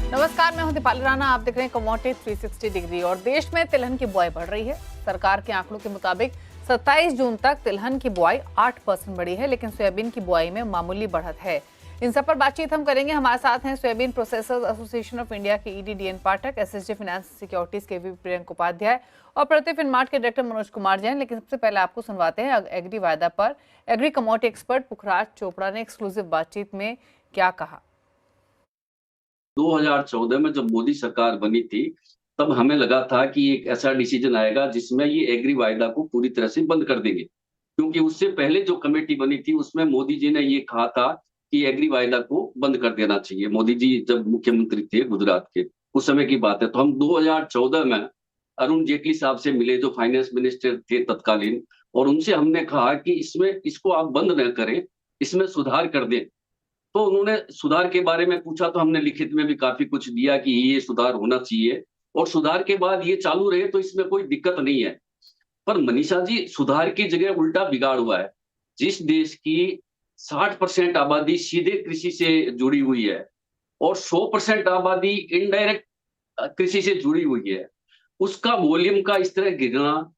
नमस्कार, मैं हूं दीपाली राणा। आप देख रहे हैं कमोडिटी 360 डिग्री। और देश में तिलहन की बुआई बढ़ रही है। सरकार के आंकड़ों के मुताबिक 27 जून तक तिलहन की बुआई 8% बढ़ी है, लेकिन सोयाबीन की बुआई में मामूली बढ़त है। इन सब पर बातचीत हम करेंगे। हमारे साथ हैं soybean processors association of India के ईडी डीएन पाठक, एसएसजी फाइनेंस सिक्योरिटीज के वीपी प्रियंक उपाध्याय और प्रति फिनमार्ट के डायरेक्टर मनोज कुमार जैन। लेकिन सबसे पहले आपको सुनवाते हैं एग्री वायदा पर एग्री कमोडिटी एक्सपर्ट पुखराज चोपड़ा ने एक्सक्लूसिव बातचीत में क्या कहा। 2014 में जब मोदी सरकार बनी थी, तब हमें लगा था कि एक ऐसा डिसीजन आएगा जिसमें ये एग्री वायदा को पूरी तरह से बंद कर देंगे। क्योंकि उससे पहले जो कमेटी बनी थी उसमें मोदी जी ने ये कहा था कि एग्री वायदा को बंद कर देना चाहिए। मोदी जी जब मुख्यमंत्री थे गुजरात के, उस समय की बात है। तो हम 2014 में अरुण जेटली साहब से मिले, जो फाइनेंस मिनिस्टर थे तत्कालीन, और उनसे हमने कहा कि इसमें इसको आप बंद न करें, इसमें सुधार कर दें। तो उन्होंने सुधार के बारे में पूछा, तो हमने लिखित में भी काफी कुछ दिया कि ये सुधार होना चाहिए, और सुधार के बाद ये चालू रहे तो इसमें कोई दिक्कत नहीं है। पर मनीषा जी, सुधार की जगह उल्टा बिगाड़ हुआ है। जिस देश की 60% आबादी सीधे कृषि से जुड़ी हुई है और 100% आबादी इनडायरेक्ट कृषि से जुड़ी हुई है, उसका वॉल्यूम का इस तरह गिरना,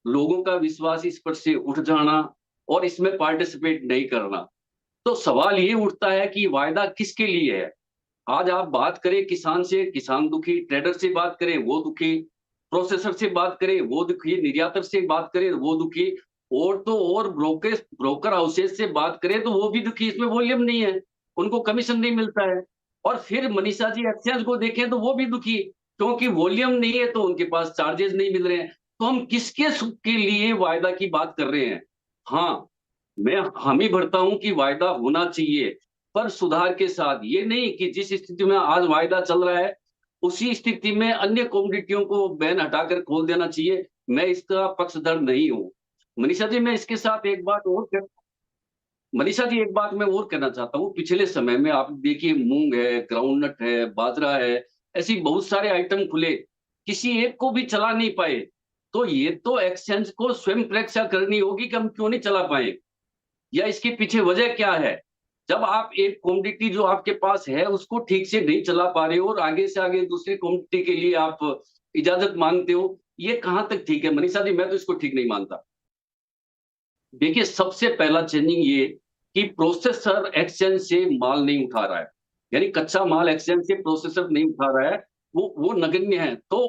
लोगों का विश्वास इस पर से उठ जाना और इसमें पार्टिसिपेट नहीं करना, तो सवाल ये उठता है कि वायदा किसके लिए है। आज आप बात करें किसान से, किसान दुखी; ट्रेडर से बात करें, वो दुखी; प्रोसेसर से बात करें, वो दुखी; निर्यातक से बात करें, वो दुखी; और तो और ब्रोकर हाउसेस से बात करें तो वो भी दुखी। इसमें वॉल्यूम नहीं है, उनको कमीशन नहीं मिलता है। और फिर मनीषा जी, एक्सचेंज को देखें तो वो भी दुखी, क्योंकि वॉल्यूम नहीं है तो उनके पास चार्जेस नहीं मिल रहे हैं। तो हम किसके सुख के लिए वायदा की बात कर रहे हैं? हाँ, मैं हामी भरता हूं कि वायदा होना चाहिए, पर सुधार के साथ। ये नहीं कि जिस स्थिति में आज वायदा चल रहा है उसी स्थिति में अन्य कमोडिटियों को बैन हटाकर खोल देना चाहिए। मैं इसका पक्षधर नहीं हूं। मनीषा जी, मैं इसके साथ एक बात और मनीषा जी, एक बात मैं और कहना चाहता हूँ। पिछले समय में आप देखिए, मूंग है, ग्राउंडनट है, बाजरा है, ऐसी बहुत सारे आइटम खुले, किसी एक को भी चला नहीं पाए। तो ये तो एक्सचेंज को स्वयं परीक्षा करनी होगी कि हम क्यों नहीं चला पाए, या इसके पीछे वजह क्या है। जब आप एक कमोडिटी जो आपके पास है उसको ठीक से नहीं चला पा रहे हो और आगे से आगे दूसरी कमोडिटी के लिए आप इजाजत मांगते हो, ये कहां तक ठीक है? मनीषा जी, मैं तो इसको ठीक नहीं मानता। देखिए, सबसे पहला चेंजिंग ये कि प्रोसेसर एक्सचेंज से माल नहीं उठा रहा है, यानी कच्चा माल एक्सचेंज से प्रोसेसर नहीं उठा रहा है, वो नगण्य है। तो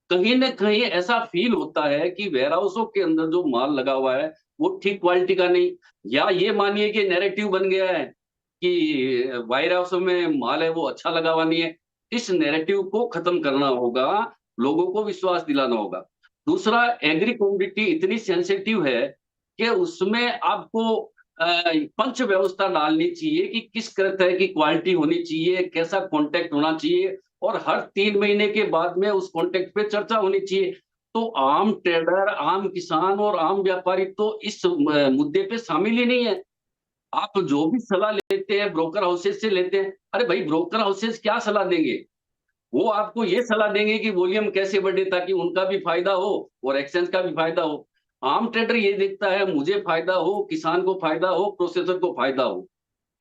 कहीं ना कहीं ऐसा फील होता है कि वेयर हाउसों के अंदर जो माल लगा हुआ है वो ठीक क्वालिटी का नहीं। या ये मानिए कि नैरेटिव बन गया है कि वेयर हाउसों में माल है वो अच्छा लगा हुआ नहीं है। इस नैरेटिव को खत्म करना होगा, लोगों को विश्वास दिलाना होगा। दूसरा, एग्री कमोडिटी इतनी सेंसिटिव है कि उसमें आपको पंच व्यवस्था डालनी चाहिए कि किस तरह की क्वालिटी होनी चाहिए, कैसा कॉन्टेक्ट होना चाहिए, और हर 3 महीने के बाद में उस कॉन्टेक्ट पे चर्चा होनी चाहिए। तो आम ट्रेडर, आम किसान और आम व्यापारी तो इस मुद्दे पे शामिल ही नहीं है। आप जो भी सलाह लेते हैं ब्रोकर हाउसेस से लेते हैं। अरे भाई, ब्रोकर हाउसेस क्या सलाह देंगे? वो आपको ये सलाह देंगे कि वॉल्यूम कैसे बढ़े ताकि उनका भी फायदा हो और एक्सचेंज का भी फायदा हो। आम ट्रेडर ये देखता है मुझे फायदा हो, किसान को फायदा हो, प्रोसेसर को फायदा हो।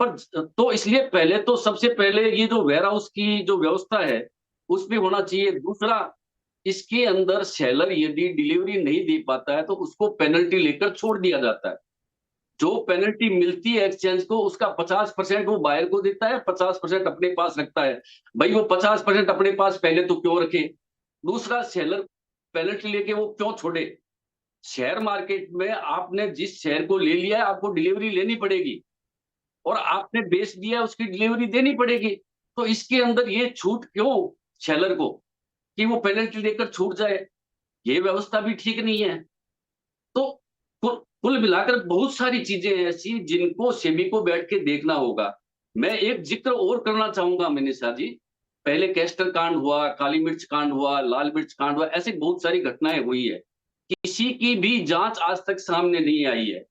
पर तो इसलिए पहले तो सबसे पहले ये जो वेयर हाउस की जो व्यवस्था है उसमें होना चाहिए। दूसरा, इसके अंदर सेलर यदि डिलीवरी नहीं दे पाता है तो उसको पेनल्टी लेकर छोड़ दिया जाता है। जो पेनल्टी मिलती है एक्सचेंज को उसका 50% वो बायर को देता है, 50% अपने पास रखता है। भाई, वो 50% अपने पास पहले तो क्यों रखे? दूसरा, सेलर पेनल्टी लेके वो क्यों छोड़े? शेयर मार्केट में आपने जिस शेयर को ले लिया है आपको डिलीवरी लेनी पड़ेगी, और आपने बेच दिया उसकी डिलीवरी देनी पड़ेगी। तो इसके अंदर ये छूट क्यों सेलर को कि वो पेनल्टी लेकर छूट जाए? ये व्यवस्था भी ठीक नहीं है। तो कुल मिलाकर बहुत सारी चीजें हैं ऐसी जिनको सेबी को बैठ के देखना होगा। मैं एक जिक्र और करना चाहूंगा मनीषा जी। पहले कैस्टर कांड हुआ, काली मिर्च कांड हुआ, लाल मिर्च कांड हुआ, ऐसी बहुत सारी घटनाएं हुई है। किसी की भी जांच आज तक सामने नहीं आई है।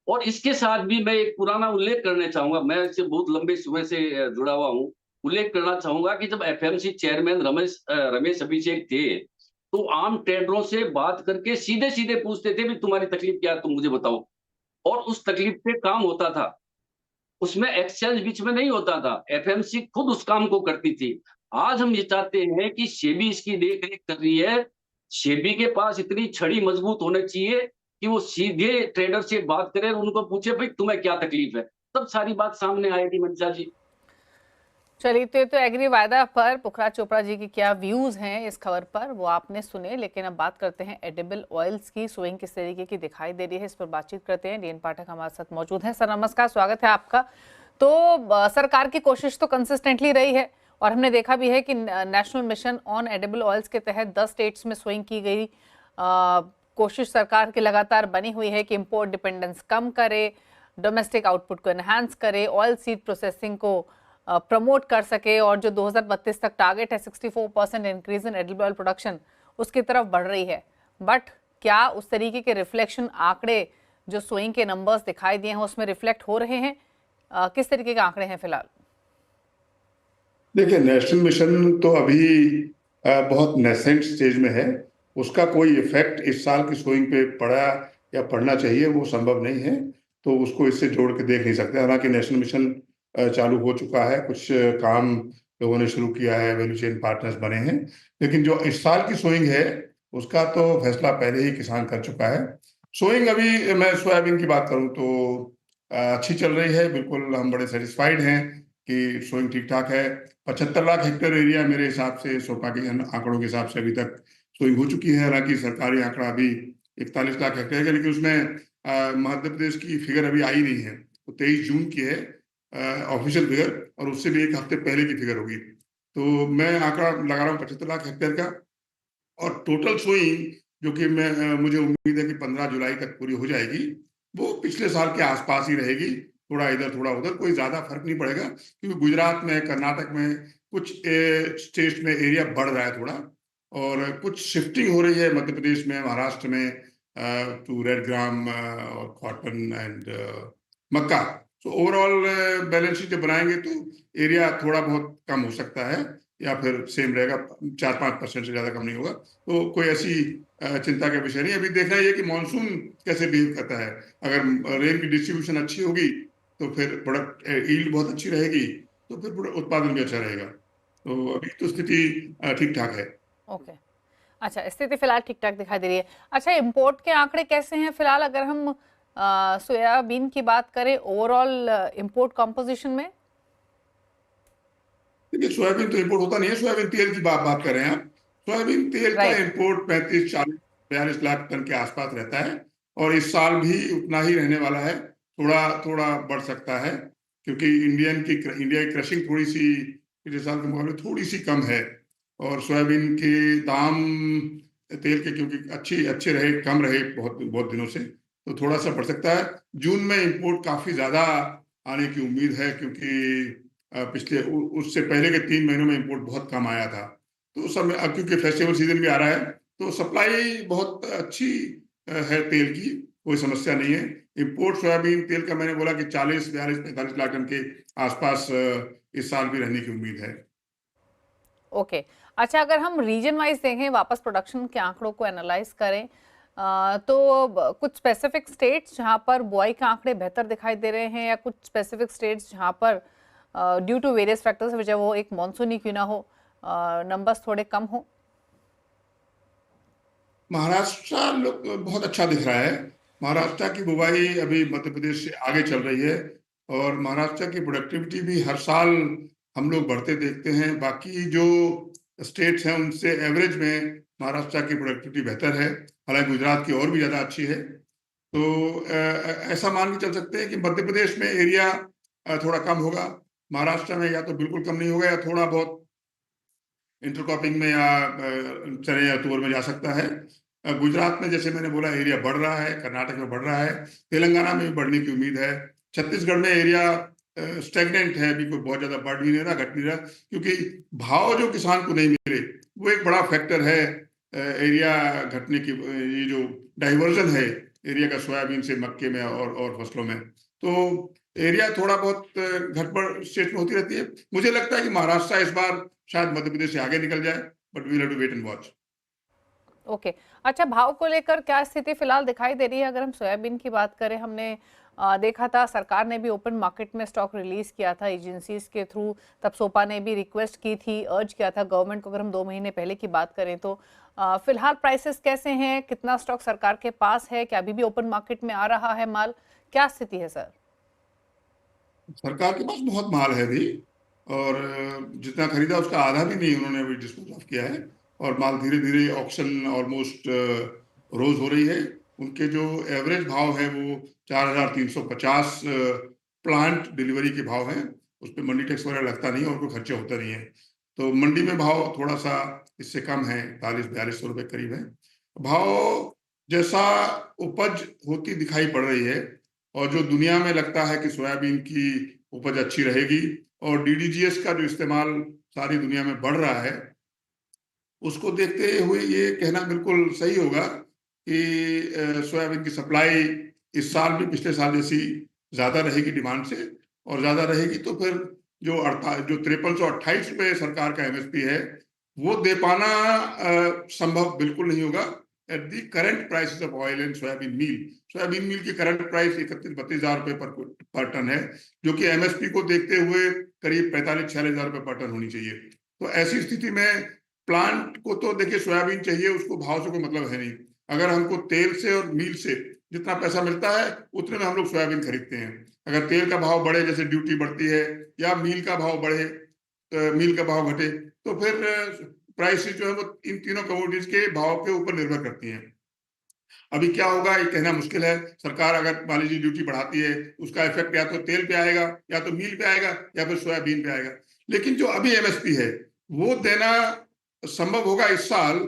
और इसके साथ भी मैं एक पुराना उल्लेख करना चाहूंगा। मैं इससे बहुत लंबे समय से जुड़ा हुआ हूँ। उल्लेख करना चाहूंगा कि जब एफएमसी चेयरमैन रमेश अभिषेक थे, तो आम ट्रेडरों से बात करके सीधे सीधे पूछते थे भी तुम्हारी तकलीफ क्या है, तुम मुझे बताओ। और उस तकलीफ पे काम होता था, उसमें एक्सचेंज बीच में नहीं होता था, एफएमसी खुद उस काम को करती थी। आज हम ये चाहते हैं कि सेबी इसकी देख रेख कर रही है। सेबी के पास इतनी छड़ी मजबूत होनी चाहिए कि वो सीधे ट्रेडर से बात करे और उनको पूछे भाई तुम्हें क्या तकलीफ है, तब सारी बात सामने आएगी मंशा जी। चलिए, तो ये तो एग्री वायदा पर पुखराज चोपड़ा जी की क्या व्यूज हैं इस खबर पर वो आपने सुने, लेकिन अब बात करते हैं एडिबल ऑयल्स की। सोइंग किस तरीके की दिखाई दे रही है, इस पर बातचीत करते हैं। डीएन पाठक हमारे साथ मौजूद हैं। सर नमस्कार, स्वागत है आपका। तो सरकार की कोशिश तो कंसिस्टेंटली रही है और हमने देखा भी है कि national mission on edible oils के तहत 10 स्टेट्स में सोइंग की गई। कोशिश सरकार की लगातार बनी हुई है कि इंपोर्ट डिपेंडेंस कम करे, डोमेस्टिक आउटपुट को एनहांस करे, ऑयल सीड प्रोसेसिंग को प्रमोट कर सके और जो 2032 तक टारगेट है 64% increase in edible oil production, उसकी तरफ बढ़ रही है। बट क्या उस तरीके के रिफ्लेक्शन आंकड़े जो सोइंग के नंबर्स दिखाई दिए हैं उसमें रिफ्लेक्ट हो रहे हैं? किस तरीके के आंकड़े हैं फिलहाल? देखिए, नेशनल मिशन तो अभी बहुत नेसेंट स्टेज में है। उसका कोई इफेक्ट इस साल की सोइंग पे पड़ा या पड़ना चाहिए वो संभव नहीं है, तो उसको इससे जोड़ के देख नहीं सकते। हालांकि नेशनल मिशन चालू हो चुका है, कुछ काम लोगों ने शुरू किया है, वैल्यू चेन पार्टनर्स बने हैं, लेकिन जो इस साल की सोइंग है उसका तो फैसला पहले ही किसान कर चुका है। सोइंग अभी मैं सोयाबीन की बात करूं तो अच्छी चल रही है, बिल्कुल हम बड़े सेटिस्फाइड हैं कि सोइंग ठीक ठाक है। 75 लाख हेक्टेयर एरिया मेरे हिसाब से सोपा के आंकड़ों के हिसाब से अभी तक सोइंग हो चुकी है। हालांकि सरकारी आंकड़ा अभी 41 लाख हेक्टेयर है, लेकिन उसमें मध्य प्रदेश की फिगर अभी आई नहीं है, तो 23 जून की है ऑफिशियल फिगर, और उससे भी एक हफ्ते पहले की फिगर होगी। तो मैं आंकड़ा लगा रहा हूँ 75 लाख हेक्टेयर का। और टोटल सोइंग जो कि मुझे उम्मीद है कि 15 जुलाई तक पूरी हो जाएगी, वो पिछले साल के आसपास ही रहेगी। थोड़ा इधर थोड़ा उधर, कोई ज्यादा फर्क नहीं पड़ेगा, क्योंकि गुजरात में, कर्नाटक में कुछ स्टेट में एरिया बढ़ रहा है थोड़ा, और कुछ शिफ्टिंग हो रही है मध्य प्रदेश में, महाराष्ट्र में टू रेड ग्राम और कॉटन एंड मक्का। तो ओवरऑल बैलेंस शीट जब बनाएंगे तो एरिया थोड़ा बहुत कम हो सकता है या फिर सेम रहेगा, 4-5% से ज्यादा कम नहीं होगा। तो कोई ऐसी चिंता का विषय नहीं। अभी देखना ये कि मानसून कैसे बिहेव करता है। अगर रेन की डिस्ट्रीब्यूशन अच्छी होगी तो फिर प्रोडक्ट यील्ड बहुत अच्छी रहेगी, तो फिर उत्पादन भी अच्छा रहेगा। तो अभी तो स्थिति ठीक ठाक है। ओके, अच्छा, स्थिति फिलहाल ठीक ठाक दिखाई दे रही है। अच्छा, इंपोर्ट के आंकड़े कैसे हैं फिलहाल, अगर हम सोयाबीन की बात करें ओवरऑल इंपोर्ट कंपोजिशन में? देखिए, सोयाबीन तो इम्पोर्ट होता नहीं है, सोयाबीन तेल की बात कर रहे हैं आप। सोयाबीन तेल का राइट। इम्पोर्ट 35-40-42 लाख टन के आसपास रहता है, और इस साल भी उतना ही रहने वाला है। थोड़ा थोड़ा बढ़ सकता है, क्योंकि इंडिया की क्रशिंग थोड़ी सी पिछले साल के मुकाबले थोड़ी सी कम है, और सोयाबीन के दाम तेल के क्योंकि अच्छे रहे, कम रहे बहुत बहुत दिनों से, तो थोड़ा सा बढ़ सकता है। जून में इंपोर्ट काफी ज्यादा आने की उम्मीद है, क्योंकि पिछले उससे पहले के 3 महीनों में इंपोर्ट बहुत कम आया था। तो उस समय, अब क्योंकि फेस्टिवल सीजन भी आ रहा है, तो सप्लाई बहुत अच्छी है तेल की, कोई समस्या नहीं है। इंपोर्ट सोयाबीन तेल का मैंने बोला कि 40-42-45 लाख टन के आसपास इस साल भी रहने की उम्मीद है। ओके, अच्छा, अगर हम रीजन वाइज देखें, वापस प्रोडक्शन के आंकड़ों को एनालाइज करें, तो कुछ स्पेसिफिक स्टेट्स जहां पर बुआई के आंकड़े बेहतर दिखाई दे रहे हैं, या कुछ स्पेसिफिक स्टेट्स जहां पर ड्यू टू वेरियस फैक्टर्स वजह वो एक मानसून ही क्यों ना हो, नंबर्स थोड़े कम हो? महाराष्ट्र बहुत अच्छा दिख रहा है। महाराष्ट्र की बुवाई अभी मध्य प्रदेश से आगे चल रही है, और महाराष्ट्र की प्रोडक्टिविटी भी हर साल हम लोग बढ़ते देखते हैं। बाकी जो स्टेट्स हैं उनसे एवरेज में महाराष्ट्र की प्रोडक्टिविटी बेहतर है, हालांकि गुजरात की और भी ज्यादा अच्छी है। तो ऐसा मान के चल सकते हैं कि मध्य प्रदेश में एरिया थोड़ा कम होगा, महाराष्ट्र में या तो बिल्कुल कम नहीं होगा या थोड़ा बहुत इंटरक्रॉपिंग में या चने या तुअर में जा सकता है। गुजरात में जैसे मैंने बोला एरिया बढ़ रहा है, कर्नाटक में बढ़ रहा है, तेलंगाना में भी बढ़ने की उम्मीद है। छत्तीसगढ़ में एरिया स्टेगनेंट है, अभी कोई बहुत ज्यादा बढ़ भी नहीं रहा, घट नहीं रहा, क्योंकि भाव जो किसान को नहीं मिले वो एक बड़ा फैक्टर है एरिया घटने की। ये जो डाइवर्जन है एरिया का सोयाबीन से मक्के में और फसलों में, तो एरिया थोड़ा बहुत घटबढ़ स्टेट में होती रहती है। मुझे लगता है कि महाराष्ट्र इस बार शायद मध्य प्रदेश से आगे निकल जाए, but we'll have to wait and watch. Okay, अच्छा, भाव को लेकर क्या स्थिति फिलहाल दिखाई दे रही है? अगर हम सोयाबीन की बात करें, हमने देखा था सरकार ने भी ओपन मार्केट में स्टॉक रिलीज किया था एजेंसीज के थ्रू, तब सोपा ने भी रिक्वेस्ट की थी, अर्ज किया था गवर्नमेंट को। अगर हम 2 महीने पहले की बात करें तो फिलहाल प्राइसेस कैसे हैं, कितना स्टॉक सरकार के पास है, क्या अभी भी ओपन मार्केट में आ रहा है माल, क्या स्थिति है सर? सरकार के पास बहुत माल है अभी, और जितना खरीदा उसका आधा भी नहीं उन्होंने अभी डिस्पोज ऑफ किया है। और माल धीरे धीरे ऑक्शन ऑलमोस्ट रोज हो रही है। उनके जो एवरेज भाव है वो 4,350 प्लांट डिलीवरी के भाव हैं। उस पर मंडी टैक्स वगैरह लगता नहीं है और कोई खर्चा होता नहीं है। तो मंडी में भाव थोड़ा सा इससे कम है, 41-42 रुपए करीब है भाव। जैसा उपज होती दिखाई पड़ रही है, और जो दुनिया में लगता है कि सोयाबीन की उपज अच्छी रहेगी, और डीडीजीएस का जो इस्तेमाल सारी दुनिया में बढ़ रहा है, उसको देखते हुए ये कहना बिल्कुल सही होगा कि सोयाबीन की सप्लाई इस साल भी पिछले साल जैसी ज्यादा रहेगी डिमांड से। और ज्यादा रहेगी तो फिर जो 5328 रुपए सरकार का एमएसपी है वो दे पाना संभव बिल्कुल नहीं होगा at the current prices of oil and soybean meal. Soybean meal की करंट प्राइस 31-32 हजार रुपए पर टन है, जो कि एमएसपी को देखते हुए करीब 45-46 हजार रुपए पर टन होनी चाहिए। तो ऐसी स्थिति में प्लांट को तो देखिए सोयाबीन चाहिए, उसको भाव से कोई मतलब है नहीं। अगर हमको तेल से और मील से जितना पैसा मिलता है उतने में हम लोग सोयाबीन खरीदते हैं। अगर तेल का भाव बढ़े, जैसे ड्यूटी बढ़ती है, या मील का भाव बढ़े, मील का भाव घटे, तो फिर प्राइसेस जो है वो इन तीनों कमोडिटीज के भाव के ऊपर निर्भर करती हैं। अभी क्या होगा ये कहना मुश्किल है। सरकार अगर मान लीजिए ड्यूटी बढ़ाती है, उसका इफेक्ट या तो तेल पे आएगा, या तो मील पे आएगा, या फिर सोयाबीन पे आएगा। लेकिन जो अभी एमएसपी है वो देना संभव होगा इस साल,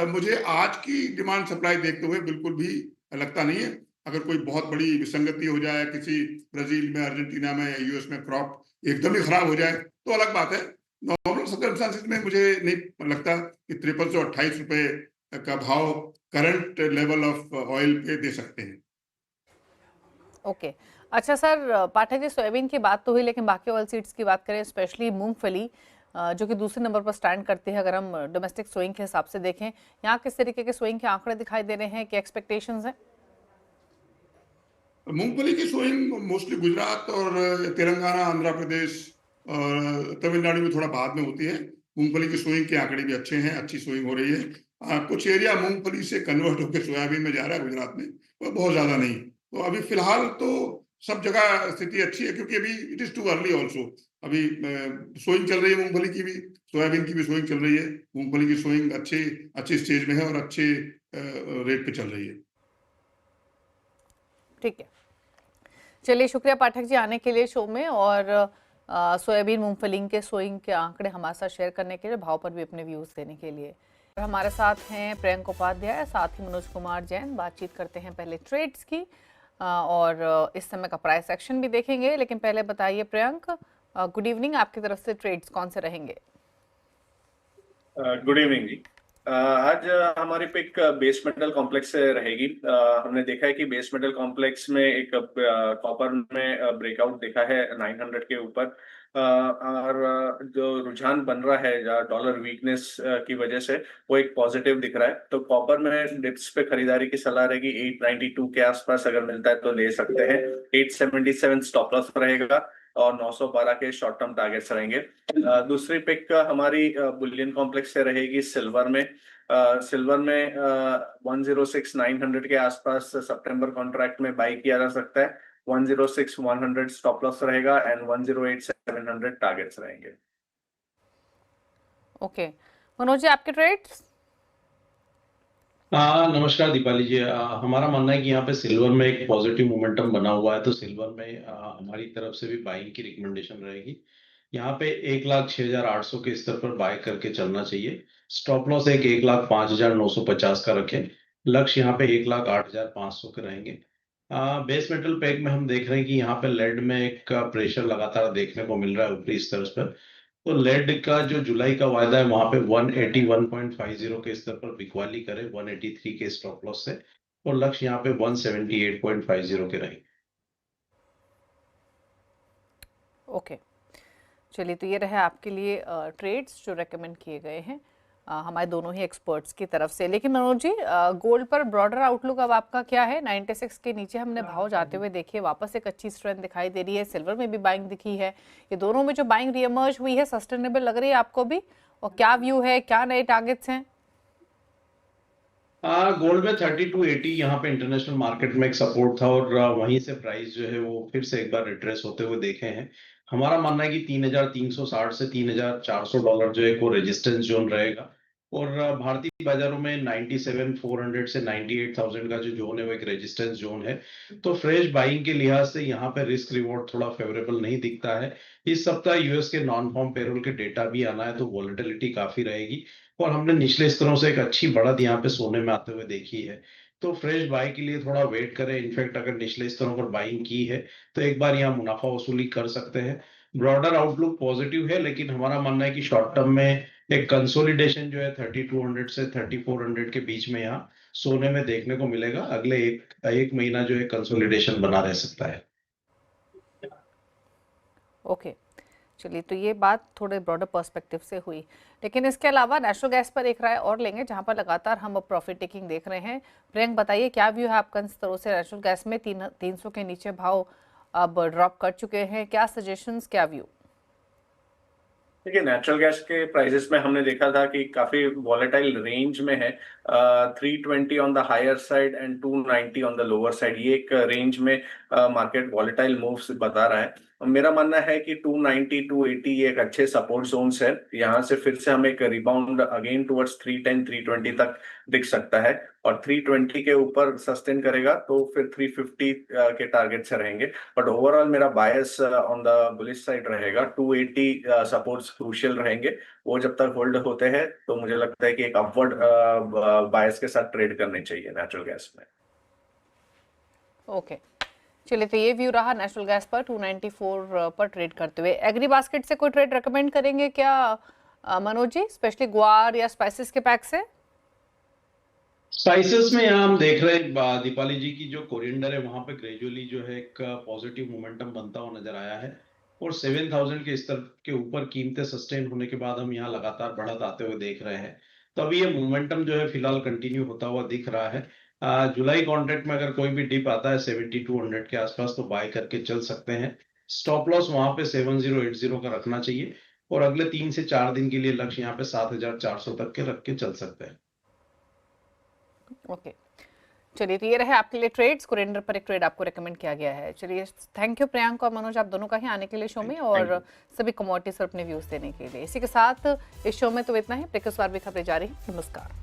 मुझे आज की डिमांड सप्लाई देखते हुए बिल्कुल भी लगता नहीं है। अगर कोई बहुत बड़ी विसंगति हो जाए, किसी ब्राजील में, अर्जेंटीना में या यूएस में क्रॉप एकदम ही खराब हो जाए तो अलग बात है। नॉर्मल सर्कमस्टांसेस में मुझे नहीं लगता कि 5328 रुपए का भाव करंट लेवल ऑफ ऑयल पे दे सकते हैं। ओके। अच्छा सर, पाठक जी, सोयाबीन की बात तो हुई, लेकिन बाकी ऑयल सीड्स की बात करें, स्पेशली मूंगफली जो कि दूसरे नंबर पर स्टैंड करती है अगर हम डोमेस्टिक सोइंग के हिसाब से देखें, यहाँ किस तरीके के सोइंग के आंकड़े दिखाई दे रहे हैं, क्या एक्सपेक्टेशंस हैं? मूंगफली की सोइंग मोस्टली गुजरात और तेलंगाना, आंध्र प्रदेश और तमिलनाडु में थोड़ा बाद में होती है। मूंगफली की सोइंग के आंकड़े भी अच्छे हैं, अच्छी सोइंग हो रही है। कुछ एरिया मूंगफली से कन्वर्ट होकर सोयाबीन में जा रहा है गुजरात में, वो बहुत ज्यादा नहीं। तो अभी फिलहाल तो सब जगह स्थिति अच्छी है, क्योंकि अभी it is too early also. अभी सोइंग चल रही है मूंगफली की भी, सोयाबीन की भी सोइंग चल रही है। मूंगफली की सोइंग अच्छे स्टेज में है और अच्छे रेट पे चल रही है। ठीक है, चलिए, शुक्रिया पाठक जी आने के लिए शो में, और सोयाबीन मूंगफली के सोइंग के आंकड़े हमारे साथ शेयर करने के लिए, भाव पर भी अपने व्यूज देने के लिए। हमारे साथ हैं प्रियंक उपाध्याय, साथ ही मनोज कुमार जैन। बातचीत करते हैं पहले ट्रेड्स की, और इस समय का प्राइस एक्शन भी देखेंगे। लेकिन पहले बताइए प्रियंक, गुड इवनिंग, आपकी तरफ से ट्रेड्स कौन से रहेंगे? गुड इवनिंग जी। आज हमारी पिक बेस मेटल कॉम्प्लेक्स से रहेगी। हमने देखा है कि बेस मेटल कॉम्प्लेक्स में एक कॉपर में ब्रेकआउट देखा है 900 के ऊपर, और जो रुझान बन रहा है डॉलर वीकनेस की वजह से, वो एक पॉजिटिव दिख रहा है। तो कॉपर में डिप्स पे खरीदारी की सलाह रहेगी। 892 के आसपास अगर मिलता है तो ले सकते हैं। 877 स्टॉप लॉस रहेगा, और 912 के शॉर्ट टर्म टारगेट्स रहेंगे। दूसरी पिक हमारी बुलियन कॉम्प्लेक्स से रहेगी सिल्वर में। सिल्वर में 106,900 के आसपास सितंबर कॉन्ट्रैक्ट में बाई किया जा सकता है। 106,100 स्टॉप लॉस रहेगा, एंड 108,700 टारगेट्स रहेंगे। ओके, मनोज जी, आपके ट्रेड्स? नमस्कार दीपाली जी। हमारा मानना है कि यहाँ पे सिल्वर में एक पॉजिटिव मोमेंटम बना हुआ है, तो सिल्वर में हमारी तरफ से भी बाइंग की रिकमेंडेशन रहेगी। यहाँ पे 1,06,800 के स्तर पर बाय करके चलना चाहिए। स्टॉप लॉस 1,05,950 का रखें। लक्ष्य यहाँ पे 1,08,500 के रहेंगे। बेस मेटल पैक में हम देख रहे हैं कि यहाँ पे लेड में एक प्रेशर लगातार देखने को मिल रहा है ऊपरी स्तर पर। तो लेड का जो जुलाई का वायदा है वहां पे 181.50 के स्तर पर बिकवाली करे 183 के स्टॉप लॉस से, और लक्ष्य यहाँ पे 178.50 के रहेंगे। ओके, चलिए, तो ये रहे आपके लिए ट्रेड्स जो रेकमेंड किए गए हैं। हमारे दोनों ही एक्सपर्ट्स की तरफ से। लेकिन मनोज जी, गोल्ड पर ब्रॉडर आउटलुक अब आपका क्या है? 96 के नीचे हमने भाव जाते हुए देखे, वापस एक अच्छी स्ट्रेंथ दिखाई दे रही है, सिल्वर में भी बाइंग दिखी है, ये दोनों में जो बाइंग रीएमर्ज हुई है सस्टेनेबल लग रही है आपको भी? और क्या व्यू है, क्या नए टारगेट्स हैं? गोल्ड में 3280 यहाँ पे इंटरनेशनल मार्केट में एक सपोर्ट था और वहीं से प्राइस जो है वो फिर से एक बार रिट्रेस होते हुए देखे हैं। हमारा मानना है कि 3360 से $3400 जो है वो रेजिस्टेंस जोन रहेगा और भारतीय बाजारों में 97,400 से 98,000 का जो जोन है वो एक रेजिस्टेंस जोन है। तो फ्रेश बाइंग के लिहाज से यहाँ पे रिस्क रिवॉर्ड थोड़ा फेवरेबल नहीं दिखता है। इस सप्ताह यूएस के नॉन फॉर्म पेरोल के डेटा भी आना है, तो वॉलेटिलिटी काफी रहेगी और हमने निचले स्तरों से एक अच्छी बढ़त यहाँ पे सोने में आते हुए देखी है। तो फ्रेश बाय के लिए थोड़ा वेट करें। इनफैक्ट अगर निचले स्तरों पर बाइंग की है तो एक बार यहाँ मुनाफा वसूली कर सकते हैं। ब्रॉडर आउटलुक पॉजिटिव है, लेकिन हमारा मानना है कि शॉर्ट टर्म में एक कंसोलिडेशन जो है 3200 से 3400 के बीच में यहाँ सोने में देखने को मिलेगा। अगले एक महीना जो है कंसोलिडेशन बना रह सकता है। ओके, चलिए, तो ये बात थोड़े ब्रॉडर पर्सपेक्टिव से हुई। लेकिन इसके अलावा नेचुरल गैस पर एक राय और लेंगे, जहां पर लगातार हम अब प्रॉफिट टेकिंग देख रहे हैं। प्रियंक, बताइए क्या व्यू है आपका इन स्तरों से? नेचुरल गैस में 300 के नीचे भाव अब ड्रॉप कर चुके हैं, क्या सजेशंस, क्या व्यू? देखिए, नेचुरल गैस के प्राइसेस में हमने देखा था कि काफी वॉलेटाइल रेंज में है। 320 on the higher side and 290 on the lower side, ये एक रेंज में मार्केट वॉलेटाइल मूव्स बता रहा है। मेरा मानना है कि 290 280 ये एक अच्छे सपोर्ट जोन्स है। यहाँ से फिर से हमें एक रिबाउंड अगेन टुवर्ड्स 310 320 तक दिख सकता है और 320 के ऊपर सस्टेन करेगा तो फिर 350 के टारगेट से रहेंगे। बट ओवरऑल मेरा बायस ऑन द बुलिश साइड रहेगा। 280 सपोर्ट्स क्रूशियल रहेंगे, वो जब तक होल्ड होते हैं तो मुझे लगता है कि एक अपवर्ड बायस के साथ ट्रेड करनी चाहिए नेचुरल गैस में। ओके, चलिए, तो ये व्यू रहा नेचुरल गैस पर 294 पर ट्रेड करते हुए। एग्री बास्केट से कोई ट्रेड रेकमेंड करेंगे क्या मनोज जी, स्पेशली ग्वार या स्पाइसेस के पैक से? स्पाइसेस में यहाँ हम देख रहे हैं दीपाली जी की जो कोरिएंडर है वहां पे ग्रेजुअली जो है एक पॉजिटिव मोमेंटम बनता हुआ नजर आया है और 7000 के स्तर के ऊपर कीमतें सस्टेन होने के बाद हम यहाँ लगातार बढ़त आते हुए देख रहे हैं। तो अभी ये मोमेंटम जो है फिलहाल कंटिन्यू होता हुआ दिख रहा है। जुलाई कॉन्ट्रैक्ट में अगर कोई भी डिप आता है 7200 के आसपास तो बाय करके चल सकते हैं। स्टॉप लॉस वहां पे 7080 का रखना चाहिए और अगले 3 से 4 दिन के लिए लक्ष्य यहाँ पे 7400 तक के रख के चल सकते हैं। ओके, चलिए, तो ये रहे आपके लिए ट्रेड्स। कोरिएंडर पर एक ट्रेड आपको रेकमेंड किया गया है। चलिए, थैंक यू प्रियंक और मनोज, आप दोनों का ही आने के लिए शो में और सभी कमोडिटीज पर अपने व्यूज देने के लिए। इसी के साथ इस शो में तो इतना ही। ब्रेक के बाद भी खबरें जारी हैं। नमस्कार।